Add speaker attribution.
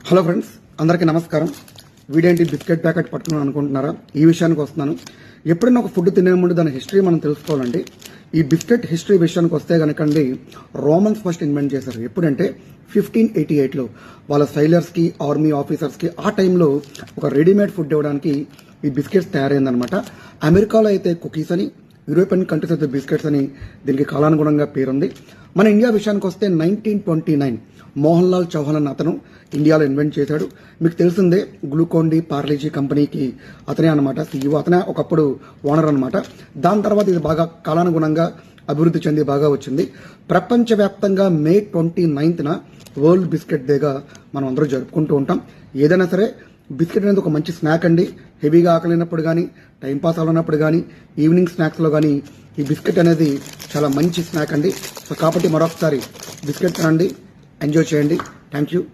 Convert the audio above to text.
Speaker 1: Hello friends, అందరికీ నమస్కారం. వీడేంటి బిస్కెట్ ప్యాకెట్ పట్టుకున్నాను అనుకుంటున్నారా? ఈ విషయానికి వస్తున్నాను. ఎప్పుడైనా ఒక ఫుడ్ తినే ముందు దాని హిస్టరీ మనం తెలుసుకోవాలండి. ఈ బిస్కెట్ హిస్టరీ విషయానికి వస్తే కనుకండి, రోమన్స్ ఫస్ట్ ఇన్వెంట్ చేశారు. ఎప్పుడంటే 1588లో వాళ్ళ సైలర్స్కి, ఆర్మీ ఆఫీసర్స్కి ఆ టైంలో ఒక రెడీమేడ్ ఫుడ్ ఇవ్వడానికి ఈ బిస్కెట్స్ తయారైందనమాట. అమెరికాలో అయితే కుకీస్ అని, యూరోపియన్ కంట్రీస్ అయితే బిస్కెట్స్ అని దీనికి కాలానుగుణంగా పేరుంది. మన ఇండియా విషయానికి వస్తే 1929 మోహన్ లాల్ చౌహాన్ అన్న అతను ఇండియాలో ఇన్వెంట్ చేశాడు. మీకు తెలిసిందే, గ్లూకోన్-డి పార్లేజీ కంపెనీకి అతనే అనమాట సీఈఓ. అతనే ఒకప్పుడు ఓనర్ అనమాట. దాని తర్వాత ఇది బాగా కాలానుగుణంగా అభివృద్ధి చెంది బాగా వచ్చింది. ప్రపంచవ్యాప్తంగా మే 29న వరల్డ్ బిస్కెట్ డేగా మనం అందరూ జరుపుకుంటూ ఉంటాం. ఏదైనా సరే బిస్కెట్ అనేది ఒక మంచి స్నాక్ అండి. హెవీగా ఆకలినప్పుడు కానీ, టైంపాస్ అవ్వనప్పుడు కానీ, ఈవినింగ్ స్నాక్స్లో కానీ ఈ బిస్కెట్ అనేది చాలా మంచి స్నాక్ అండి. సో కాబట్టి మరొకసారి బిస్కెట్ తినండి, ఎంజాయ్ చేయండి. Thank you.